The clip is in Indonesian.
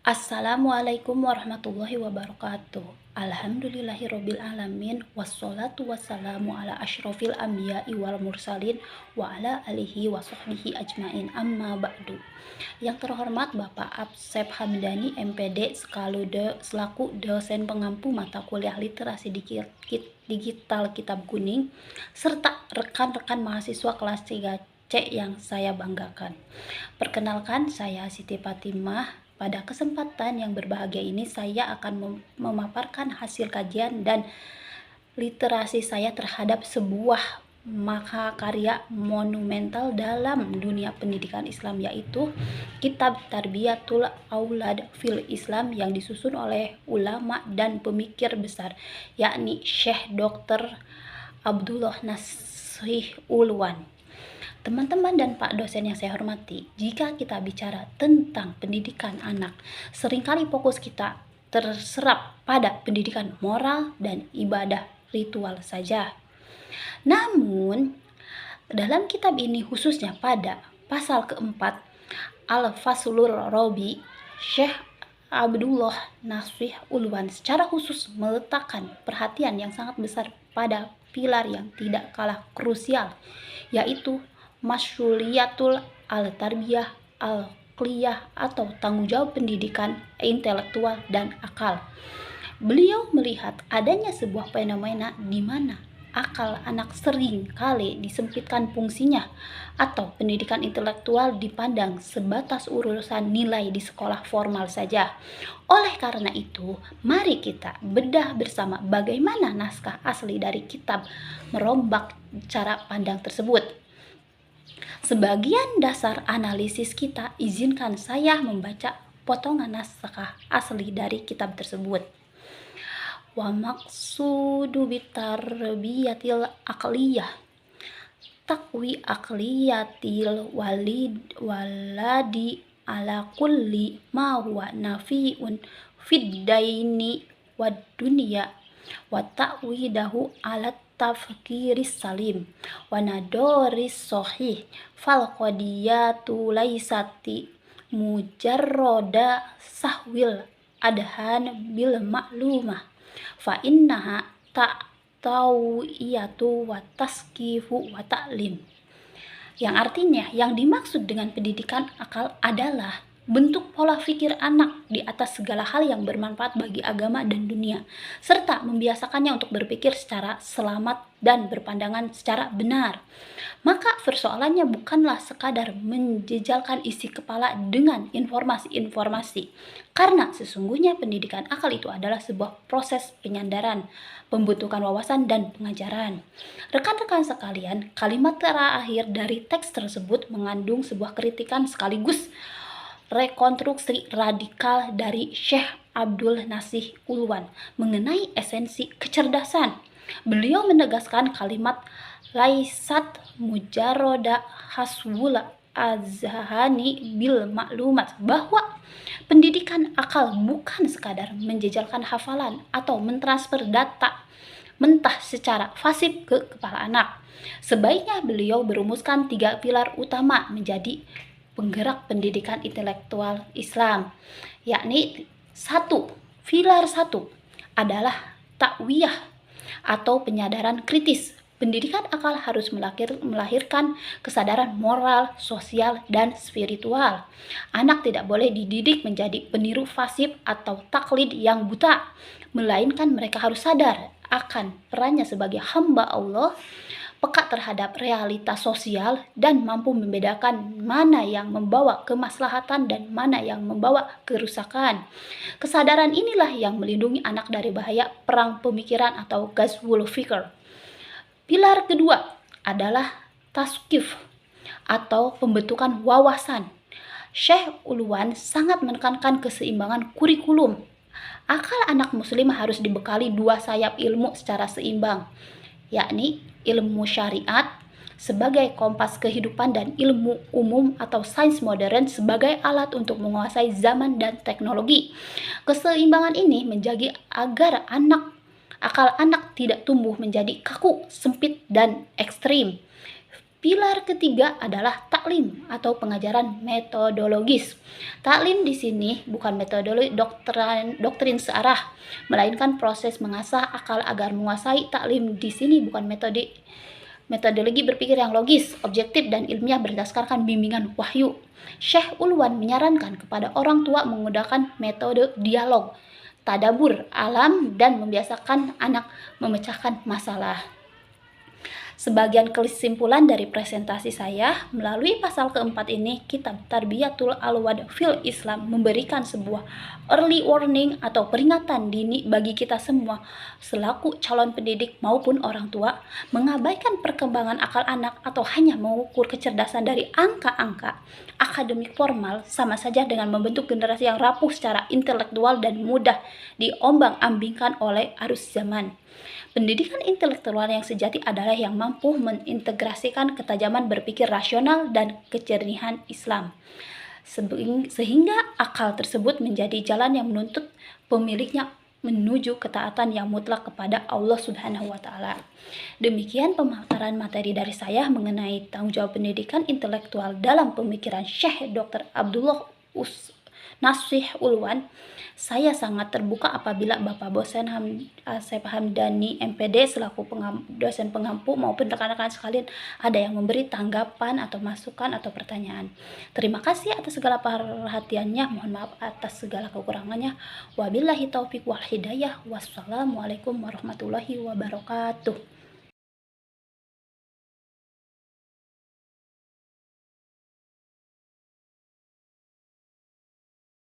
Assalamualaikum warahmatullahi wabarakatuh. Alhamdulillahirabbil alamin wassalatu wassalamu ala asyrofil anbiya'i wal mursalin wa ala alihi wa sahbihi ajmain amma ba'du. Yang terhormat Bapak Absep Hamdani MPD selaku dosen pengampu mata kuliah literasi digital kitab kuning serta rekan-rekan mahasiswa kelas 3C yang saya banggakan. Perkenalkan, saya Siti Fatimah. Pada kesempatan yang berbahagia ini saya akan memaparkan hasil kajian dan literasi saya terhadap sebuah mahakarya monumental dalam dunia pendidikan Islam, yaitu Kitab Tarbiyatul Aulad fil Islam yang disusun oleh ulama dan pemikir besar, yakni Syekh Dr. Abdullah Nasih Ulwan. Teman-teman dan Pak dosen yang saya hormati, jika kita bicara tentang pendidikan anak, seringkali fokus kita terserap pada pendidikan moral dan ibadah ritual saja. Namun, dalam kitab ini khususnya pada pasal keempat, Al-Faslur Robi, Syekh Abdullah Nasih Ulwan secara khusus meletakkan perhatian yang sangat besar pada pilar yang tidak kalah krusial, yaitu Mas'uliyatul al-tarbiyah al-qliyah atau tanggung jawab pendidikan intelektual dan akal. Beliau melihat adanya sebuah fenomena di mana akal anak sering kali disempitkan fungsinya atau pendidikan intelektual dipandang sebatas urusan nilai di sekolah formal saja. Oleh karena itu, mari kita bedah bersama bagaimana naskah asli dari kitab merombak cara pandang tersebut. Sebagian dasar analisis kita, izinkan saya membaca potongan naskah asli dari kitab tersebut. Wa maqsudu bitarbiyatil aqliyah takwi aqliyatil waladi ala kulli ma huwa nafi'un fid daini wad dunya wa ta'widahu ala tafkiris salim wa nadoris sohih fal qadiyatu laisati mujarroda sahwil adhan bil maklumah fa innaha ta'tawiyatu wa taskifu wa ta'lim. Yang artinya, yang dimaksud dengan pendidikan akal adalah bentuk pola pikir anak di atas segala hal yang bermanfaat bagi agama dan dunia, serta membiasakannya untuk berpikir secara selamat dan berpandangan secara benar. Maka persoalannya bukanlah sekadar menjejalkan isi kepala dengan informasi-informasi, karena sesungguhnya pendidikan akal itu adalah sebuah proses penyandaran, pembentukan wawasan dan pengajaran. Rekan-rekan sekalian, kalimat terakhir dari teks tersebut mengandung sebuah kritikan sekaligus rekonstruksi radikal dari Syekh Abdul Nasih Ulwan mengenai esensi kecerdasan. Beliau menegaskan kalimat laisat mujaroda haswula azhani bil maklumat, bahwa pendidikan akal bukan sekadar menjejalkan hafalan atau mentransfer data mentah secara fasib ke kepala anak. Sebaiknya beliau merumuskan 3 pilar utama menjadi penggerak pendidikan intelektual Islam, yakni pilar 1 adalah takwiyah atau penyadaran kritis. Pendidikan akal harus melahirkan kesadaran moral, sosial, dan spiritual. Anak tidak boleh dididik menjadi peniru fasib atau taklid yang buta, melainkan mereka harus sadar akan perannya sebagai hamba Allah, peka terhadap realitas sosial, dan mampu membedakan mana yang membawa kemaslahatan dan mana yang membawa kerusakan. Kesadaran inilah yang melindungi anak dari bahaya perang pemikiran atau ghazwul fikr. Pilar kedua adalah taskif atau pembentukan wawasan. Syekh Ulwan sangat menekankan keseimbangan kurikulum. Akal anak muslim harus dibekali 2 sayap ilmu secara seimbang, yakni ilmu syariat sebagai kompas kehidupan dan ilmu umum atau sains modern sebagai alat untuk menguasai zaman dan teknologi. Keseimbangan ini menjaga agar akal anak tidak tumbuh menjadi kaku, sempit, dan ekstrim. Pilar ketiga adalah taklim atau pengajaran metodologis. Taklim di sini bukan metodologi doktrin searah, melainkan proses mengasah akal agar menguasai. Taklim di sini bukan metodologi berpikir yang logis, objektif, dan ilmiah berdasarkan bimbingan wahyu. Syekh Ulwan menyarankan kepada orang tua menggunakan metode dialog, tadabur alam, dan membiasakan anak memecahkan masalah. Sebagian kesimpulan dari presentasi saya, melalui pasal keempat ini, kitab Tarbiyatul Alwad fil Islam memberikan sebuah early warning atau peringatan dini bagi kita semua selaku calon pendidik maupun orang tua. Mengabaikan perkembangan akal anak atau hanya mengukur kecerdasan dari angka-angka akademik formal sama saja dengan membentuk generasi yang rapuh secara intelektual dan mudah diombang-ambingkan oleh arus zaman. Pendidikan intelektual yang sejati adalah yang mampu mengintegrasikan ketajaman berpikir rasional dan kejernihan Islam, sehingga akal tersebut menjadi jalan yang menuntut pemiliknya menuju ketaatan yang mutlak kepada Allah Subhanahu wa Ta'ala. Demikian pemaparan materi dari saya mengenai tanggung jawab pendidikan intelektual dalam pemikiran Syekh Dr. Abdullah Nasih Ulwan. Saya sangat terbuka apabila Bapak dosen Asep Hamdani MPD selaku dosen pengampu maupun rekan-rekan sekalian ada yang memberi tanggapan atau masukan atau pertanyaan. Terima kasih atas segala perhatiannya. Mohon maaf atas segala kekurangannya. Wabillahi taufiq wal hidayah. Wassalamualaikum warahmatullahi wabarakatuh.